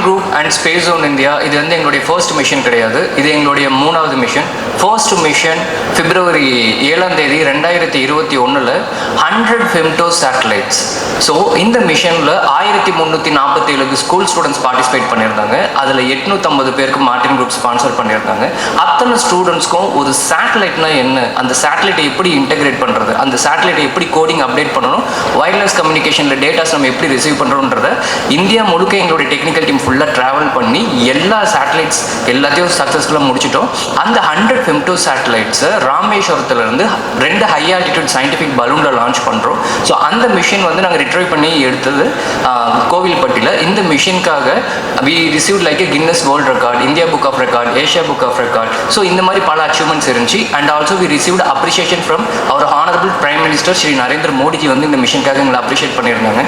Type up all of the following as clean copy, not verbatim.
Group and space zone India இது வந்து எங்களுடைய ஃபர்ஸ்ட் மிஷன் கிடையாது. இது எங்களுடைய 3வது மிஷன். First mission February 7 2021 100 femto satellites. So இந்த மிஷனில் 1347 ஸ்கூல் ஸ்டூடெண்ட்ஸ் பார்ட்டிசிபேட் பண்ணியிருந்தாங்க. அதில் 850 பேருக்கு மார்டின் குரூப் ஸ்பான்சர் பண்ணியிருந்தாங்க. அத்தனை ஸ்டூடெண்ட்ஸ்க்கும் ஒரு சேட்டலைட்னா என்ன, அந்த சேட்டலைட்டை எப்படி இன்டெகிரேட் பண்ணுறது, அந்த சேட்டலைட்டை எப்படி கோடிங் அப்டேட் பண்ணணும், வயர்லெஸ் கம்யூனிகேஷனில் டேட்டாஸ் நம்ம எப்படி ரிசீவ் பண்ணுறோன்றத இந்தியா முழுக்க எங்களுடைய டெக்னிக்கல் டீம் ஃபுல்லாக ட்ராவல் பண்ணி எல்லா சேட்டலைட்ஸ் எல்லாத்தையும் சக்ஸஸ்ஃபுல்லாக முடிச்சிட்டோம். அந்த 100 femto சேட்டலைட்ஸை ராமேஸ்வரத்துலேருந்து 2 high altitude scientific பலூனில் launch பண்ணுறோம். ஸோ அந்த மிஷின் வந்து நாங்கள் ரிட்ரைவ் பண்ணி எடுத்தது கோவில்பட்டியில். இந்த மிஷினுக்காக we receive like A Guinness world record, India book of record, Asia book of record. So இந்த மாதிரி பல அச்சீவ்மெண்ட்ஸ் இருந்துச்சு. And also we received appreciation from our honourable prime minister Sri Narendra Modiji வந்து இந்த மிஷனுக்காக எங்களை அப்ரிஷியேட் பண்ணியிருந்தாங்க.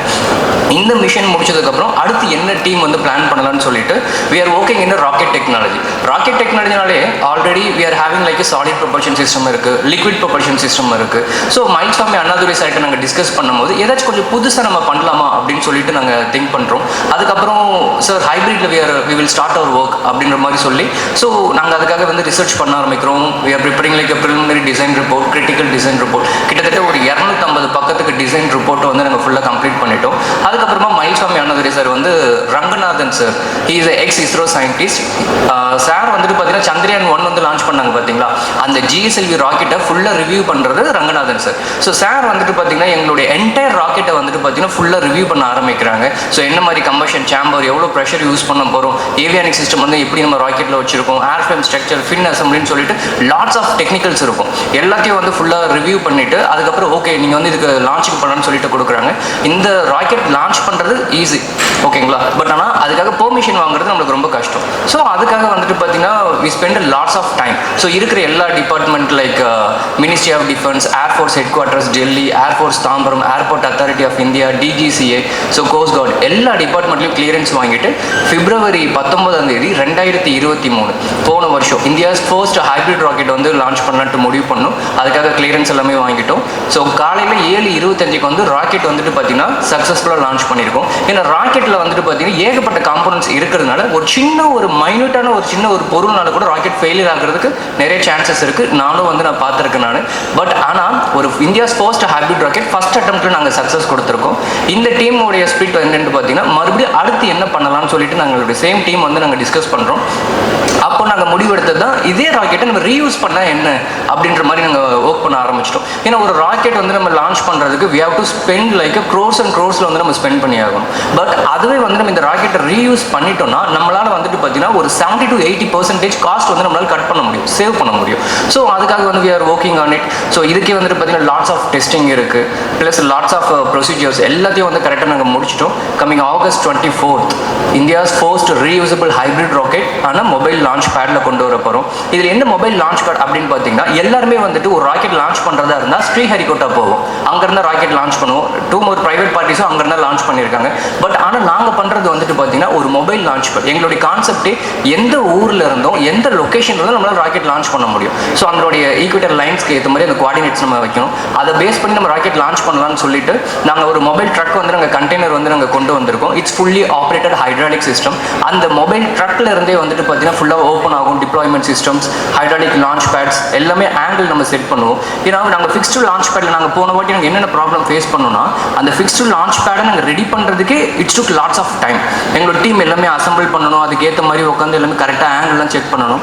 இந்த மிஷன் முடிச்சதுக்கப்புறம் அடுத்து என்ன டீம் வந்து பிளான் பண்ணலாம்னு சொல்லிட்டு we are working in rocket technology. Rocket டெக்னாலஜினாலே already we are having like a solid propulsion system இருக்கு, லிக்விட் propulsion system இருக்கு. ஸோ மயில்சாமி அண்ணாதுரை சார்கிட்ட நாங்கள் டிஸ்கஸ் பண்ணும்போது ஏதாச்சும் கொஞ்சம் புதுசாக நம்ம பண்ணலாமா அப்படின்னு சொல்லிட்டு நாங்கள் திங்க் பண்ணுறோம். அதுக்கப்புறம் sir ஹைப்ரிட்ல we will start our work அப்படின்ற மாதிரி சொல்லி ஸோ நாங்கள் அதுக்காக வந்து ரிசர்ச் பண்ண ஆரம்பிக்கிறோம். we are preparing like a preliminary design report, critical design report. கிட்டத்தட்ட ஒரு 250 பக்கத்துக்கு டிசைன் ரிப்போர்ட்டை வந்து நாங்கள் ஃபுல்லாக கம்ப்ளீட் பண்ணிட்டோம். அதுக்கப்புறமா மயில்சாமி அண்ணாதுரை சார் வந்து Ranganathan sir, he is X ISRO scientist. Sir வந்துட்டு பார்த்தீங்கன்னா சந்திரயான் 1 வந்து லான்ச் பண்ணாங்க பார்த்தீங்களா, அந்த GSLV ராக்கெட்டை ஃபுல்லாக ரிவ்யூ பண்ணுறது ரங்கநாதன் சார். ஸோ சார் வந்துட்டு பார்த்தீங்கன்னா எங்களுடைய என்டையர் ராக்கெட்டை வந்துட்டு பார்த்தீங்கன்னா ஃபுல்லாக ரிவ்யூ பண்ண ஆரம்பிக்கிறாங்க. ஸோ என்ன மாதிரி கம்பஷன் சேம்பர், எவ்வளோ ப்ரெஷர் யூஸ் பண்ண போகிறோம், ஏவியானிக் சிஸ்டம் வந்து எப்படி நம்ம ராக்கெட்டில் வச்சிருக்கோம், ஏர்ஃப்ரேம் ஸ்ட்ரக்சர், ஃபின் அசம்பிளின்னு சொல்லிட்டு லாட்ஸ் ஆஃப் டெக்னிக்கல்ஸ் இருக்கும். எல்லாத்தையும் வந்து ஃபுல்லாக ரிவ்யூ பண்ணிவிட்டு அதுக்கப்புறம் ஓகே நீங்கள் வந்து இதுக்கு லான்ச்சுக்கு பண்ணலான்னு சொல்லிட்டு கொடுக்குறாங்க. இந்த ராக்கெட் லான்ச் பண்ணுறது ஈஸி, ஓகேங்களா, பட் ஆனால் அதுக்காக பெர்மிஷன் வாங்குறது நம்மளுக்கு ரொம்ப கஷ்டம். ஸோ அதுக்காக வந்துட்டு பார்த்தீங்கன்னா we spend lots of time. So இருக்கிற எல்லா department like ministry of defence, air force headquarters Delhi, air force Tambaram, airport authority of India, DGCA, so coast guard எல்லா டிபார்ட்மெண்ட்லையும் கிளியரன்ஸ் வாங்கிட்டு February 19 2023 போன வருஷம் இந்தியாஸ் ஃபர்ஸ்ட் ஹைப்ரிட் ராக்கெட் வந்து லான்ச் பண்ணலான்ட்டு முடிவு பண்ணோம். அதுக்காக கிளியரன்ஸ் எல்லாமே வாங்கிட்டோம். ஸோ காலையில் 7:25 வந்து ராக்கெட் வந்துட்டு பார்த்தீங்கன்னா சக்ஸஸ்ஃபுல்லாக லான்ச் பண்ணியிருக்கோம். ஏன்னா ராக்கெட்டில் வந்துட்டு பார்த்தீங்கன்னா ஏகப்பட்ட காம்போனன்ட்ஸ் இருக்கிறதுனால ஒரு மைன்யூட்டான ஒரு பொருள்னால கூட ராக்கெட் ஃபெயிலியர் ஆகிறதுக்கு நிறைய சான்சஸ் இருக்குது. நானும் வந்து நான் பார்த்துருக்கேன் நான். பட் ஆனால் ஒரு India's first hybrid rocket first அட்டம்ப்ட்டில் நாங்கள் சக்ஸஸ் கொடுத்துருக்கோம். இந்த டீமோடைய ஸ்பிரிட் என்னென்னு பார்த்தீங்கன்னா மறுபடியும் அடுத்து என்ன பண்ணலாம்னு சொல்லிட்டு நாங்களுடைய சேம் டீம் வந்து நாங்கள் டிஸ்கஸ் பண்ணுறோம். அப்போ நாங்கள் முடிவெடுத்தது தான் இதே ராக்கெட்டை நம்ம ரீயூஸ் பண்ணால் என்ன அப்படின்ற மாதிரி நாங்கள் ஒர்க் பண்ண ஆரம்பிச்சிட்டோம். ஏன்னா ஒரு ராக்கெட் வந்து நம்ம லான்ச் பண்ணுறதுக்கு we have to spend like a crores and crores வந்து நம்ம ஸ்பெண்ட் பண்ணி ஆகணும். பட் அதுவே வந்து நம்ம இந்த ராக்கெட்டை ரீயூஸ் பண்ணிட்டோம்னா நம்மளால் வந்துட்டு பார்த்தீங்கன்னா ஒரு 70 to 80% காஸ்ட் வந்து நம்மளால் கட் பண்ண முடியும், சேவ் பண்ண முடியும். ஸோ அதுக்காக வந்து we are working on it. So இதுக்கே வந்துட்டு பார்த்தீங்கன்னா லாட்ஸ் ஆஃப் டெஸ்டிங் இருக்குது, ப்ளஸ் லாட்ஸ் ஆஃப் ப்ரொசீஜர்ஸ் எல்லாத்தையும் வந்து கரெக்டாக நாங்கள் முடிச்சிட்டோம். Coming August 24 India's first reusable hybrid rocket ஆனால் மொபைல் லான்ச் பேடில் கொண்டு வர போகிறோம். இதில் என்ன மொபைல் லான்ச் பேட் அப்படின்னு பார்த்தீங்கன்னா எல்லாருமே வந்துட்டு ஒரு ராக்கெட் லான்ச் பண்ணுறதா இருந்தால் ஸ்ரீஹரிகோட்டா போவோம், அங்கேருந்து ராக்கெட் லான்ச் பண்ணுவோம். 2 more ப்ரைவேட் பார்ட்டிஸும் அங்கேருந்து லான்ச் பண்ணியிருக்காங்க. பட் ஆனால் நாங்கள் பண்ணுறது வந்துட்டு பார்த்தீங்கன்னா ஒரு மொபைல் லான்ச் பேட். எங்களுடைய கான்செப்டே எந்த ஊரில் இருந்தோம் எந்த லொக்கேஷனில் இருந்தும் நம்மளால் ராக்கெட் லான்ச் பண்ண முடியும். ஸோ அதனுடைய ஈக்குவேட்டர் லைன்ஸ்க்கு ஏற்ற மாதிரி அந்த கோஆர்டினேட்ஸ் நம்ம வைக்கணும். அதை பேஸ் பண்ணி நம்ம ராக்கெட் லான்ச் பண்ணலாம்னு சொல்லிட்டு நாங்கள் ஒரு மொபைல் ட்ரக் வந்து நாங்கள் கண்டெய்னர் வந்து நாங்கள் கொண்டு வந்திருக்கோம். It's fully operated hydraulic system. அந்த மொபைல் ட்ரக்கில் இருந்தே வந்துட்டு பார்த்தீங்கன்னா ஃபுல்லாக ஓப்பன் ஆகும். Deployment systems, hydraulic launch pads எல்லாமே ஆங்கிள் நம்ம செட் பண்ணுவோம். ஏன்னா நாங்கள் ஃபிக்ஸ்டு லான்ச் பேடில் நாங்கள் போன வாட்டி நாங்கள் என்னென்ன ப்ராப்ளம் ஃபேஸ் பண்ணோம்னா அந்த ஃபிக்ஸ்டு லான்ச் பேடை நாங்கள் ரெடி பண்ணுறதுக்கே it's took lots of time. எங்களோட டீம் எல்லாமே அசம்பிள் பண்ணணும், அதுக்கேற்ற மாதிரி உட்காந்து எல்லாமே கரெக்டாக ஆங்கிள்லாம் செக் பண்ணணும்.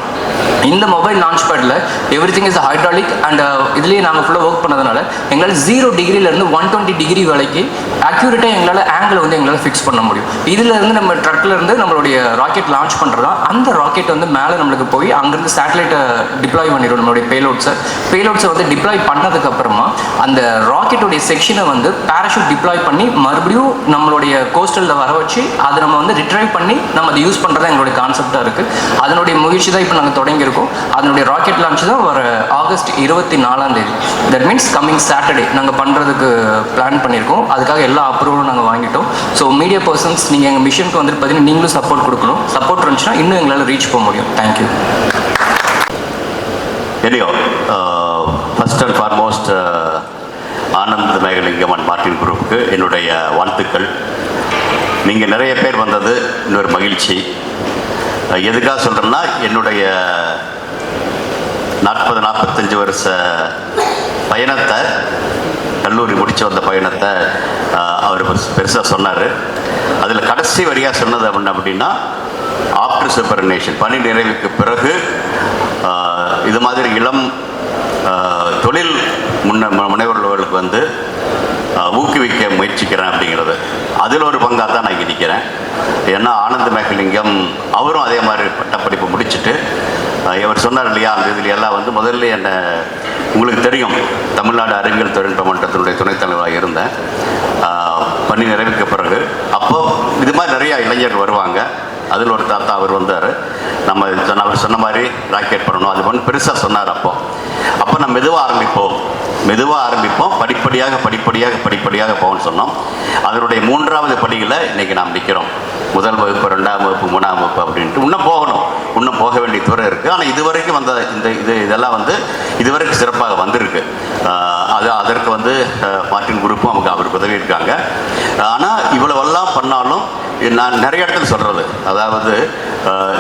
இந்த மொபைல் லான்ச் பேடில் everything is hydraulic and இதுலேயே நாங்கள் ஃபுல்லாக ஒர்க் பண்ணதுனால எங்களால் 0 டிகிரிலேருந்து 120 டிகிரி வரைக்கும் அக்யூரேட்டாக எங்களால் ஆங்கிள் வந்து எங்களால் ஃபிக்ஸ் பண்ண முடியும். இதிலேருந்து நம்ம ட்ரக்லேருந்து நம்மளுடைய ராக்கெட் லான்ச் பண்ணுறதா அந்த ராக்கெட் வந்து மேலே நம்மளுக்கு போய் அங்கேருந்து சேட்டலைட்டை டிப்ளாய் பண்ணிடும். நம்மளுடைய பேலோட்ஸை வந்து டிப்ளாய் பண்ணதுக்கப்புறமா அந்த ராக்கெட்டுடைய செக்ஷனை வந்து பேராஷூட் டிப்ளாய் பண்ணி மறுபடியும் நம்மளுடைய கோஸ்டலில் வர வச்சு அதை நம்ம வந்து ரிட்ரைவ் பண்ணி நம்ம அதை யூஸ் பண்ணுறதா எங்களுடைய கான்செப்டாக இருக்குது. அதனுடைய முயற்சி தான் இப்போ நாங்கள் தொடங்கியிருக்கோம். அதனுடைய ராக்கெட் லான்ச் தான் வர August 24. That means coming Saturday நாங்கள் பண்ணுறதுக்கு பிளான் பண்ணியிருக்கோம். அதுக்காக எல்லா அப்ரூவலும் நாங்கள் வாங்கிட்டோம். ஸோ மீடியா பர்சன்ஸ் நீங்கள் எங்கள் மிஷனுக்கு வந்துட்டு பார்த்தீங்கன்னா நீங்களும் சப்போர்ட் கொடுக்கணும். சப்போர்ட் இருந்துச்சுன்னா இன்னும் எங்களால் ரீச் போக முடியும். Thank you. First and foremost Anand Megalingam and Martin குரூப்புக்கு என்னுடைய வாழ்த்துக்கள். நீங்கள் நிறைய பேர் வந்தது இன்னொரு மகிழ்ச்சி. எதுக்காக சொல்கிறேன்னா, என்னுடைய 40-45 வருஷ பயணத்தை, கல்லூரி முடித்து வந்த பயணத்தை அவர் பெருசாக சொன்னார். அதில் கடைசி வரியாக சொன்னது அப்படின்னா, ஆஃப்டர் சூப்பர்னேஷன், பணி நிறைவுக்கு பிறகு இது மாதிரி இளம் தொழில் முனைவர்களுக்கு வந்து ஊக்குவிக்க முயற்சிக்கிறேன் அப்படிங்கிறது. அதில் ஒரு பங்காக தான் நான் இங்கே நிற்கிறேன். ஏன்னா ஆனந்த மேகலிங்கம் அவரும் அதே மாதிரி பட்டப்படிப்பு முடிச்சுட்டு இவர் சொன்னார் இல்லையா, அந்த இதில் எல்லாம் வந்து முதல்ல என்னை உங்களுக்கு தெரியும், தமிழ்நாடு அறிவியல் தொழில்நுட்ப மன்றத்தினுடைய துணைத் தலைவராக இருந்தேன் பணி நிறைவுக்கு பிறகு. அப்போது இது மாதிரி நிறையா இளைஞர்கள் வருவாங்க. அதில் ஒரு தாத்தா அவர் வந்தார். அவர் சொன்ன மாதிரி ராக்கெட் பண்ணணும் அது பண்ணி பெருசாக சொன்னார். அப்போ நம்ம மெதுவாக ஆரம்பிப்போம், படிப்படியாக போகணும்னு சொன்னோம். அதனுடைய 3வது படியில் இன்றைக்கி நாம் நிற்கிறோம். முதல் வகுப்பு, 2ஆம் வகுப்பு, 3ஆம் வகுப்பு அப்படின்ட்டு இன்னும் போகணும், இன்னும் போக வேண்டிய துறை இருக்குது. ஆனால் இதுவரைக்கும் வந்த இதெல்லாம் வந்து இதுவரைக்கும் சிறப்பாக வந்திருக்கு. அதற்கு வந்து மார்ட்டின் குரூப்பும் அவருக்கு உதவி இருக்காங்க. ஆனால் இவ்வளவெல்லாம் பண்ணாலும் நான் நிறைய இடத்துல சொல்கிறது, அதாவது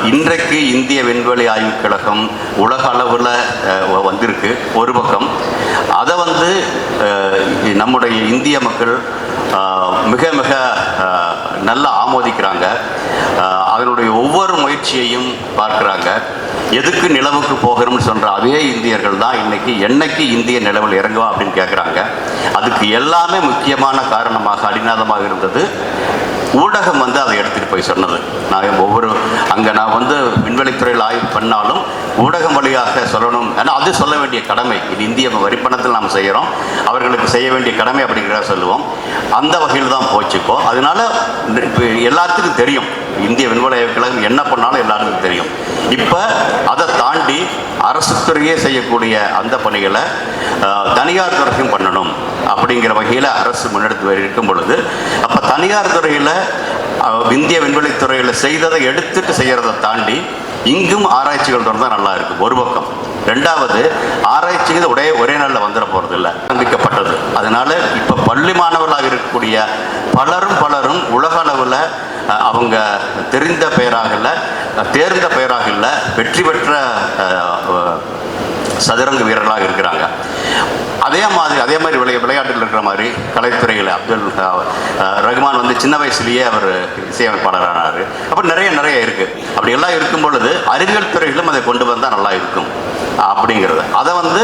இன்றைக்கு இந்திய விண்வெளி ஆய்வுக் கழகம் உலக அளவில் வந்திருக்கு ஒரு பக்கம். அதை வந்து நம்முடைய இந்திய மக்கள் மிக மிக நல்லா ஆமோதிக்கிறாங்க. அதனுடைய ஒவ்வொரு முயற்சியையும் பார்க்குறாங்க. எதுக்கு நிலவுக்கு போகிறோம்னு சொல்கிற அதே இந்தியர்கள் தான் என்னைக்கு இந்திய நிலவில் இறங்குவா அப்படின்னு கேட்குறாங்க. அதுக்கு எல்லாமே முக்கியமான காரணமாக அடிநாதமாக இருந்தது ஊடகம் வந்து அதை எடுத்துகிட்டு போய் சொன்னது. நான் வந்து விண்வெளித்துறையில் ஆய்வு பண்ணாலும் ஊடகம் வழியாக சொல்லணும். ஏன்னா அது சொல்ல வேண்டிய கடமை. இது இந்திய வரிப்பணத்தில் நாம் செய்கிறோம், அவர்களுக்கு செய்ய வேண்டிய கடமை அப்படிங்கிறத சொல்லுவோம். அந்த வகையில் தான் போச்சுக்கோ. அதனால எல்லாத்துக்கும் தெரியும், இந்திய விண்வெளி ஆய்வுக் கழகம் என்ன பண்ணாலும் எல்லாருக்கும் தெரியும். இப்போ அதை தாண்டி அரசு துறையே செய்யக்கூடிய அந்த பணிகளை தனியார் துறையும் பண்ணணும் அப்படிங்கிற வகையில் அரசு முன்னெடுத்து இருக்கும் பொழுது, அப்போ தனியார் துறையில் இந்திய விண்வெளித்துறையில் செய்ததை எடுத்துட்டு செய்கிறதை தாண்டி இங்கும் ஆராய்ச்சிகள் தான் நல்லா இருக்கும் ஒரு பக்கம். 2வது, ஆராய்ச்சிகள் ஒரே நாளில் வந்துட போகிறது இல்லை, ஆரம்பிக்கப்பட்டது. அதனால இப்போ பள்ளி மாணவர்களாக இருக்கக்கூடிய பலரும் உலக அளவில் அவங்க தெரிந்த பெயராக இல்லை, தேர்ந்த பெயராக இல்லை, வெற்றி பெற்ற சதுரங்க வீரர்களாக இருக்கிறாங்க. அதே மாதிரி விளையாட்டில் இருக்கிற மாதிரி கலைத்துறையில் அப்துல் ரஹ்மான் வந்து சின்ன வயசுலேயே அவர் இசையமைப்பாளரானார். அப்புறம் நிறைய இருக்குது. அப்படி எல்லாம் இருக்கும் பொழுது அறிவியல் துறையிலும் அதை கொண்டு வந்தால் நல்லா இருக்கும் அப்படிங்கிறது. அதை வந்து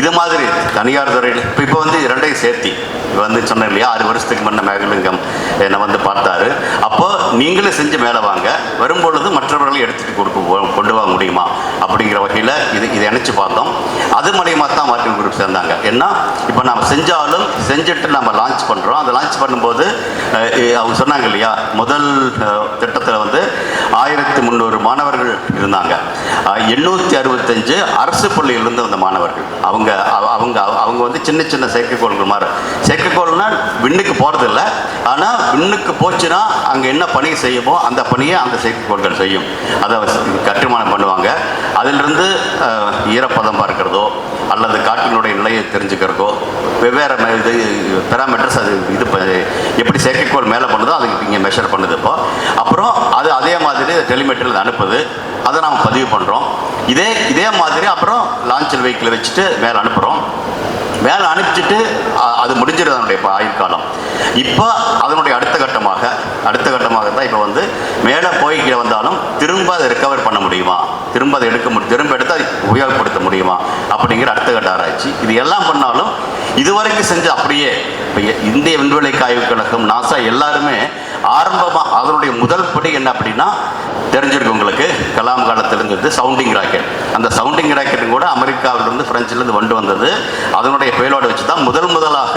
இது மாதிரி தனியார் துறையில் இப்போ வந்து 2ஐயும் சேர்த்தி வந்து சொன்னேன் இல்லையா, 6 வருஷத்துக்கு முன்ன மேகலிங்கம் என்னை வந்து பார்த்தாரு. அப்போ நீங்களும் செஞ்சு மேலே வாங்க, வரும்பொழுது மற்றவர்களும் எடுத்துகிட்டு கொண்டு வாங்க முடியுமா அப்படிங்கிற வகையில் இதை இணைச்சு பார்த்தோம். அது மூலியமாக தான் மார்ட்டின் குரூப் சேர்ந்தாங்க. ஏன்னா இப்போ நம்ம செஞ்சுட்டு நம்ம லான்ச் பண்ணுறோம். அதை லான்ச் பண்ணும்போது அவங்க சொன்னாங்க இல்லையா, முதல் திட்டத்தில் வந்து 1300 மாணவர்கள் இருந்தாங்க. 865 அரசு பள்ளியிலிருந்து வந்த மாணவர்கள். அவங்க வந்து சின்ன செயற்கைக்கோள்கள் மாதிரி, செயற்கைக்கோள்னா விண்ணுக்கு போகிறது இல்லை, ஆனால் விண்ணுக்கு போச்சுன்னா அங்கே என்ன பணி செய்யுமோ அந்த பணியை அந்த செயற்கைக்கோள்கள் செய்யும். அதை கட்டுமானம் பண்ணுவாங்க. அதிலிருந்து ஈரப்பதம் பார்க்கிறதோ அல்லது காற்றினுடைய நிலையை தெரிஞ்சுக்கிறதோ வெவ்வேறு பேராமீட்டர்ஸ் அது எப்படி செயற்கைக்கோள் மேலே பண்ணுதோ அதுக்கு இங்கே மெஷர் பண்ணுது. அப்புறம் அதே மாதிரி டெலிமெட்ரியில் அனுப்புது, அதை நாம் பதிவு பண்ணுறோம். இதே மாதிரி அப்புறம் லான்ச் வெஹிக்கிள் வச்சுட்டு மேலே அனுப்புகிறோம். மேலே அனுப்பிச்சிட்டு அது முடிஞ்சிருது அதனுடைய ஆயுட்காலம். இப்போ அதனுடைய அடுத்த கட்டமாக தான் இப்போ வந்து மேலே போய் கீழே வந்தாலும் திரும்ப அதை ரெக்கவர் பண்ண முடியுமா, திரும்ப அதை திரும்ப எடுத்து அதை உபயோகப்படுத்த முடியுமா அப்படிங்கிற அடுத்த கட்ட ஆராய்ச்சி. இது எல்லாம் பண்ணாலும் இதுவரைக்கும் செஞ்சு அப்படியே இப்போ இந்திய விண்வெளி ஆய்வுக் கழகம், நாசா எல்லாருமே ஆரம்பமாக அதனுடைய முதல் படி என்ன அப்படின்னா தெரிஞ்சிருக்கு உங்களுக்கு, கலாம் காலத்திலிருந்து சவுண்டிங் ராக்கெட். அந்த சவுண்டிங் ராக்கெட்டும் கூட அமெரிக்காவிலிருந்து பிரெஞ்சிலிருந்து கொண்டு வந்தது. அதனுடைய பேலோட வச்சு தான் முதலாக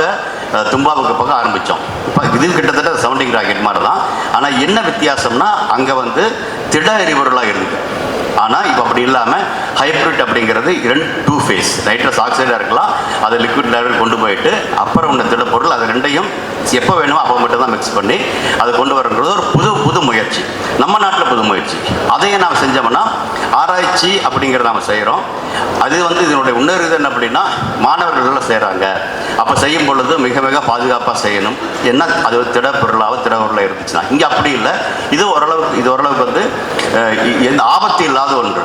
தும்பாவுக்கு பக்கம் ஆரம்பித்தோம். இப்போ இது கிட்டத்தட்ட சவுண்டிங் ராக்கெட் மாதிரி தான். ஆனால் என்ன வித்தியாசம்னா அங்கே வந்து திட எரிபொருளாக இருக்குது. ஆனால் இப்போ அப்படி இல்லாமல் ஹைப்ரிட் அப்படிங்கிறது 2 ஃபேஸ், நைட்ரஸ் ஆக்சைடாக இருக்கலாம், அதை லிக்விட் லெவல் கொண்டு போயிட்டு அப்புறம் ஒன்று திடப்பொருள், அது ரெண்டையும் எப்போ வேணுமோ அப்போ மட்டும் தான் மிக்ஸ் பண்ணி அதை கொண்டு வரங்கிறது ஒரு புது முயற்சி, நம்ம நாட்டில் புது முயற்சி. அதையே நாம் செஞ்சோம்னா ஆராய்ச்சி அப்படிங்கிறத நாம் செய்கிறோம். அது வந்து இதனுடைய இன்னொரு இது என்ன அப்படின்னா மாணவர்கள் செய்கிறாங்க. அப்போ செய்யும் பொழுது மிக மிக பாதுகாப்பாக செய்யணும். என்ன அது திடப்பொருளாக இருந்துச்சுன்னா, இங்கே அப்படி இல்லை. இது ஓரளவுக்கு வந்து எந்த ஆபத்து இல்லாத ஒன்று.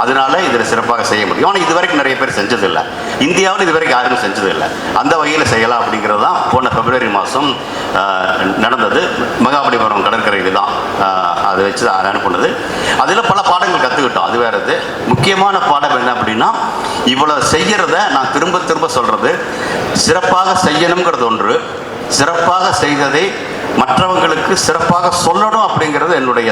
அதனால இதில் சிறப்பாக செய்ய முடியும். ஆனால் இதுவரைக்கும் நிறைய பேர் செஞ்சதில்லை. இந்தியாவில் இதுவரைக்கும் யாருமே செஞ்சதில்லை. அந்த வகையில் செய்யலாம் அப்படிங்கிறது தான் போன பிப்ரவரி மாதம் நடந்தது. மகாபலிபுரம் கடற்கரையில் தான் அதை வச்சு தான் அனுப்புனது. அதில் பல பாடங்கள் கற்றுக்கிட்டோம். அது வேறது. முக்கியமான பாடம் என்ன அப்படின்னா, இவ்வளோ செய்கிறத நான் திரும்ப திரும்ப சொல்கிறது, சிறப்பாக செய்யணுங்கிறது ஒன்று, சிறப்பாக செய்ததை மற்றவங்களுக்கு சிறப்பாக சொல்லணும் அப்படிங்கிறது என்னுடைய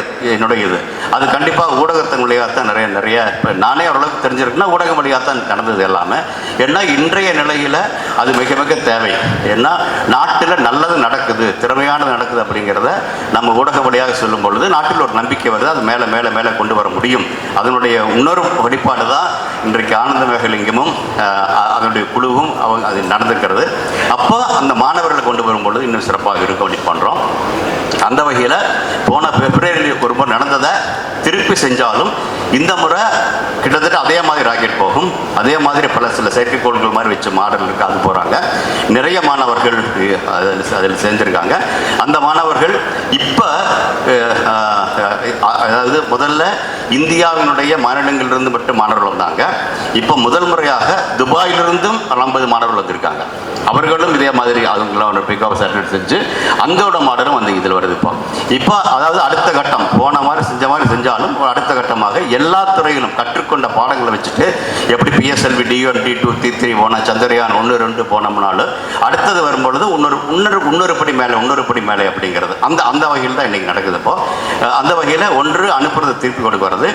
இது. அது கண்டிப்பாக ஊடகத்தின் வழியாகத்தான் நிறைய இப்போ நானே ஓரளவுக்கு தெரிஞ்சிருக்குன்னா ஊடகம் வழியாகத்தான் நடந்தது எல்லாமே. ஏன்னா இன்றைய நிலையில் அது மிக மிக தேவை. ஏன்னா நாட்டில் நல்லது நடக்குது, திறமையானது நடக்குது அப்படிங்கிறத நம்ம ஊடக வழியாக சொல்லும் பொழுது நாட்டில் ஒரு நம்பிக்கை வருது. அது மேலே மேலே மேலே கொண்டு வர முடியும். அதனுடைய இன்னொரு வெளிப்பாடு தான் இன்றைக்கு ஆனந்த மேகலிங்கமும் அதனுடைய குழுவும் அது நடந்துக்கிறது. அப்போ அந்த மாணவர்களை கொண்டு வரும்பொழுது இன்னும் சிறப்பாக இருக்கும் அப்படி பண்ணுறோம். அந்த வகையில் போன பிப்ரவரியில் ஒரு முறை நடந்ததை திருப்பி செஞ்சாலும் இந்த முறை கிட்டத்தட்ட அதே மாதிரி ராக்கெட் போகும். அதே மாதிரி சில செயற்கைக்கோள்கள் மாதிரி வச்சு மாடல் இருக்கு, அது போகிறாங்க. நிறைய மாணவர்கள் அதில் சேர்ந்துருக்காங்க. அந்த மாணவர்கள் இப்போ அதாவது முதல்ல இந்தியாவினுடைய மாநிலங்களிலிருந்து மட்டும் மாணவர்கள் வந்தாங்க. இப்போ முதல் முறையாக துபாயிலிருந்தும் 50 மாணவர்கள் வந்திருக்காங்க. அவர்களும் இதே மாதிரி அவங்களாம் ஒரு பிக் ஆஃப் சேட்டலைட் செஞ்சு அங்கோட மாடலும் வந்து இதில் வருது. இப்போ அதாவது அடுத்த கட்டம் போன மாதிரி செஞ்சாலும் அடுத்த கட்டமாக எல்லா துறையிலும் கற்றுக்கொண்ட பாடங்களை வச்சுட்டு எப்படி PSLV D1 D2 T3 போனால் சந்திரயான் 1 2 போனோம்னாலும் அடுத்தது வரும்பொழுது இன்னொரு படி மேலே அப்படிங்கிறது அந்த வகையில் தான் இன்றைக்கி நடக்குது. இப்போ அந்த வகையில் ஒன்று அனுப்புறது திருப்பி கொடுக்கிறது.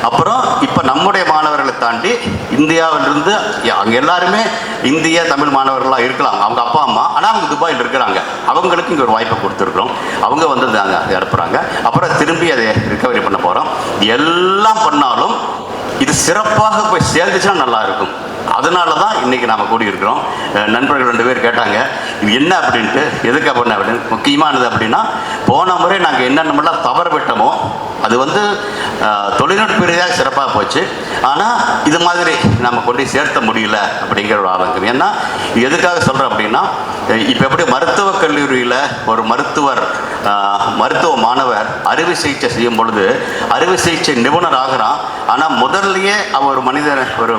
அப்புறம் இப்போ நம்முடைய மாணவர்களை தாண்டி இந்தியாவிலிருந்து அங்கே எல்லாருமே இந்திய தமிழ் மாணவர்களாக இருக்கலாம், அவங்க அப்பா அம்மா. ஆனால் அவங்க துபாயில் இருக்கிறாங்க. அவங்களுக்கு இங்கே ஒரு வாய்ப்பை கொடுத்துருக்குறோம். அவங்க வந்து அதை அனுப்புகிறாங்க. அப்புறம் திரும்பி அதை ரிகவரி பண்ண போகிறோம். எல்லாம் பண்ணாலும் இது சிறப்பாக போய் சேர்ந்துச்சுன்னா நல்லா இருக்கும். அதனால தான் இன்றைக்கி நாம் கூடியிருக்கிறோம். நண்பர்கள் 2 பேர் கேட்டாங்க இது என்ன அப்படின்ட்டு, எதுக்காக பண்ண அப்படின்னு. முக்கியமானது அப்படின்னா, போன முறை நாங்கள் என்னென்னமெல்லாம் தவறு விட்டோமோ அது வந்து தொழில்நுட்ப ரீதியாக சிறப்பாக போச்சு. ஆனால் இது மாதிரி நம்ம கொண்டு சேர்த்த முடியல அப்படிங்கிற ஒரு ஆதங்கம். ஏன்னா எதுக்காக சொல்கிறோம் அப்படின்னா, இப்போ எப்படி மருத்துவக் கல்லூரியில் ஒரு மருத்துவ மாணவர் அறுவை சிகிச்சை செய்யும் பொழுது அறுவை சிகிச்சை நிபுணர் ஆகிறான். ஆனால் முதல்லையே அவர் ஒரு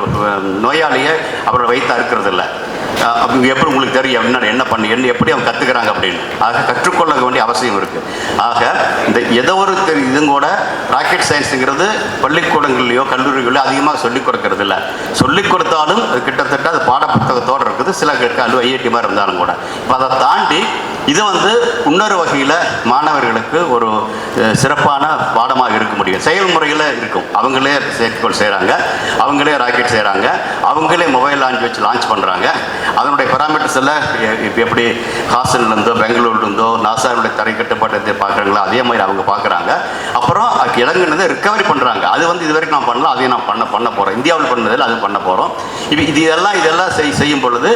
நோயாளியை அவரை வைத்து அறுக்கிறதில்ல. எப்படி உங்களுக்கு தெரியும் என்ன எப்படி அவங்க கற்றுக்கிறாங்க அப்படின்னு. ஆக கற்றுக்கொள்ள வேண்டிய அவசியம் இருக்குது. ஆக இந்த ஏதோ ஒரு இதுவும் கூட ராக்கெட் சயின்ஸுங்கிறது பள்ளிக்கூடங்கள்லையோ கல்லூரிகளிலோ அதிகமாக சொல்லிக் கொடுக்கறது இல்லை. சொல்லிக் கொடுத்தாலும் அது கிட்டத்தட்ட அது பாடப்புத்தகத்தோடு இருக்குது. சில IIT மாதிரி இருந்தாலும் கூட. இப்போ அதை தாண்டி இது வந்து இன்னொரு வகையில் மாணவர்களுக்கு ஒரு சிறப்பான பாடமாக இருக்க முடியும். செயல்முறையில் இருக்கும். அவங்களே செயற்கைக்கோள் செய்கிறாங்க, அவங்களே ராக்கெட் செய்கிறாங்க, அவங்களே மொபைல் லான்ச் பண்ணுறாங்க. அதனுடைய பராமீட்டர்ஸ் எல்லாம் இப்போ எப்படி ஹாஸ்டல்லேருந்தோ பெங்களூர்லேருந்தோ நாசாவுடைய தரை கட்டுப்பாட்டத்தை பார்க்குறாங்களோ அதே மாதிரி அவங்க பார்க்குறாங்க. அப்புறம் இலங்கையிலேருந்து ரிக்கவரி பண்ணுறாங்க. அது வந்து இது வரைக்கும் நான் பண்ணலாம், அதையும் நான் பண்ண போகிறேன். இந்தியாவில் பண்ணதில் அது பண்ண போகிறோம். இதெல்லாம் செய்யும் பொழுது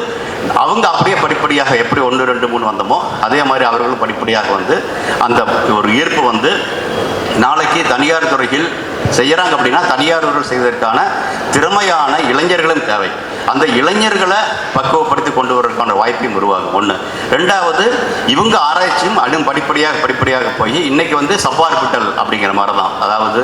அவங்க அப்படியே படிப்படியாக எப்படி 1 2 3 வந்தோமோ அதே மாதிரி அவர்களும் படிப்படியாக வந்து அந்த ஒரு ஈர்ப்பு வந்து நாளைக்கு தனியார் துறையில் செய்கிறாங்க அப்படின்னா தனியார் செய்வதற்கான திறமையான இளைஞர்களும் தேவை. அந்த இளைஞர்களை பக்குவப்படுத்தி கொண்டு வருவதற்கான வாய்ப்பையும் உருவாகும். 1. 2வது இவங்க ஆராய்ச்சியும் படிப்படியாக போய் இன்றைக்கி வந்து சப்பார்பிட்டல் அப்படிங்கிற மாதிரி தான். அதாவது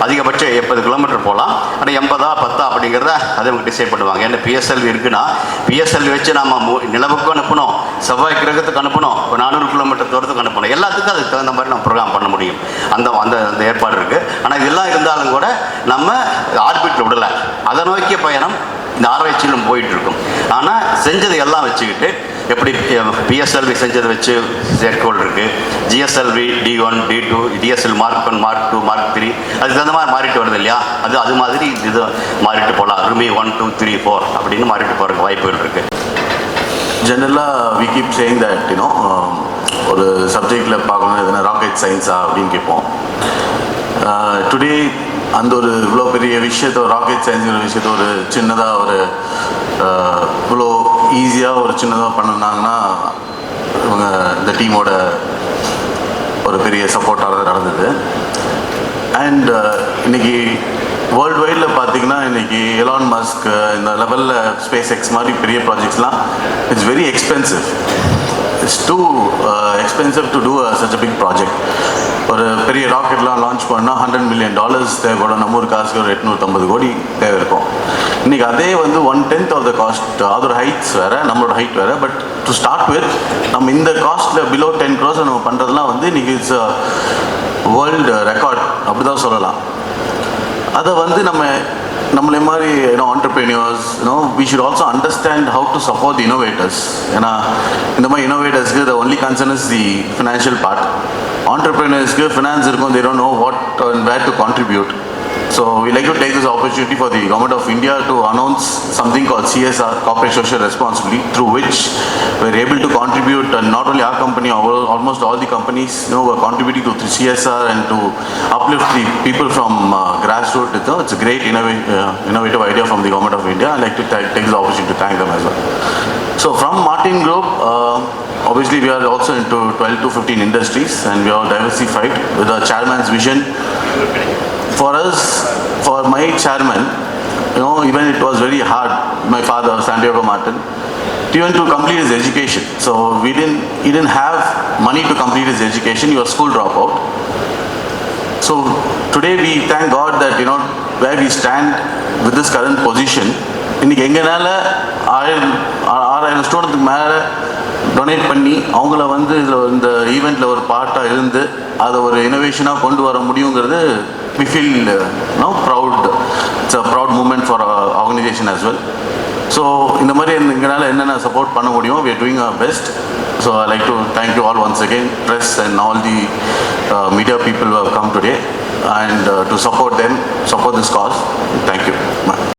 அதிகபட்சம் 70 கிலோமீட்டர் போகலாம். ஆனால் 80 10 அப்படிங்கிறத அதை அவங்க டிசைட் பண்ணுவாங்க. ஏன்னா PSLV இருக்குன்னா PSLV வச்சு நம்ம நிலவுக்கும் அனுப்பணும், செவ்வாய் கிரகத்துக்கு அனுப்பணும், 400 கிலோமீட்டர் தூரத்துக்கு அனுப்பணும். எல்லாத்துக்கும் அதுக்கு தகுந்த மாதிரி நம்ம ப்ரோக்ராம் பண்ண முடியும். அந்த ஏற்பாடு இருக்குது. ஆனால் இதெல்லாம் இருந்தாலும் கூட நம்ம ஆர்பிட்டில் விடலை. அதை நோக்கிய பயணம் இந்த ஆராய்ச்சியிலும் போயிட்டுருக்கும். ஆனால் செஞ்சது எல்லாம் வச்சுக்கிட்டு எப்படி PSLV செஞ்சதை வச்சு செயற்கைக்கோள் இருக்குது, GSLV D1 D2 DSL Mark 1 Mark 2 Mark 3 அதுக்கு தகுந்த மாதிரி மாறிட்டு வருது இல்லையா. அது மாதிரி இது மாறிட்டு போகலாம். RUMI 1 2 3 4 அப்படின்னு மாறிட்டு போகிறதுக்கு வாய்ப்புகள் இருக்குது. ஜெனரலாக வி கீப் சேயிங் தட் ஒரு சப்ஜெக்டில் பார்க்கணும் எதுனா ராக்கெட் சயின்ஸா அப்படின்னு கேட்போம். டுடே அந்த ஒரு இவ்வளோ பெரிய விஷயத்த ராக்கெட் சயின்ஸுங்கிற விஷயத்த ஒரு சின்னதாக இவ்வளோ ஈஸியாக ஒரு சின்னதாக பண்ணிருந்தாங்கன்னா இவங்க இந்த டீமோட ஒரு பெரிய சப்போர்ட்டாக நடந்தது. அண்ட் இன்னைக்கு வேர்ல்டு வைடில் பார்த்தீங்கன்னா இன்றைக்கி எலான் மஸ்க் இந்த லெவலில் ஸ்பேஸ் எக்ஸ் மாதிரி பெரிய ப்ராஜெக்ட்ஸ்லாம் it's very expensive. It's too expensive to do such a big project. ஒரு பெரிய ராக்கெட்லாம் லான்ச் பண்ணால் $100 million தேவைப்படும். நம்ம ஊர் காசுக்கு ஒரு 850 கோடி தேவை இருக்கும். இன்றைக்கி அதே வந்து 1/10 ஆஃப் த காஸ்ட். அதோட ஹைட்ஸ் வேறு, நம்மளோட ஹைட் வேறு. பட் டு ஸ்டார்ட் வித் நம்ம இந்த காஸ்ட்டில் பிலோ 10 crores நம்ம பண்ணுறதுலாம் வந்து இன்றைக்கி இட்ஸ் வேர்ல்டு ரெக்கார்ட் அப்படி தான் சொல்லலாம். அதை வந்து நம்மளே மாதிரி entrepreneurs, we should also understand how to support the innovators. ஏன்னா இந்த மாதிரி innovators-க்கு the only concern is the financial part. Entrepreneurs-க்கு finance இருக்கும், they don't know what and where to contribute. So we like to take this opportunity for the Government of India to announce something called CSR, Corporate Social Responsibility, through which we're able to contribute, and not only our company, almost all the companies are contributing to CSR and to uplift the people from grassroots. It's a great innovative idea from the Government of India. I'd like to take this opportunity to thank them as well. So from Martin Group, obviously we are also into 12 to 15 industries, and we are diversified with our chairman's vision. For us, for my chairman, even it was very hard, my father, Santiago Martin, even to complete his education. So he didn't have money to complete his education. He was school dropout. So today we thank God that, where we stand with this current position, இன்னைக்கு எங்கனால 6000 ஸ்டூடெண்ட்டுக்கு மேலே donate பண்ணி அவங்கள வந்து இந்த ஈவெண்ட்டில் ஒரு பார்ட்டாக இருந்து அதை ஒரு இனோவேஷனாக கொண்டு வர முடியுங்கிறது we feel proud. It's a proud moment for our organization as well. So இந்த மாதிரி எங்களால் என்னென்ன சப்போர்ட் பண்ண முடியும், we are doing our best. So I like to thank you all once again, press and all the media people who have come today, and to support them, support this cause. Thank you.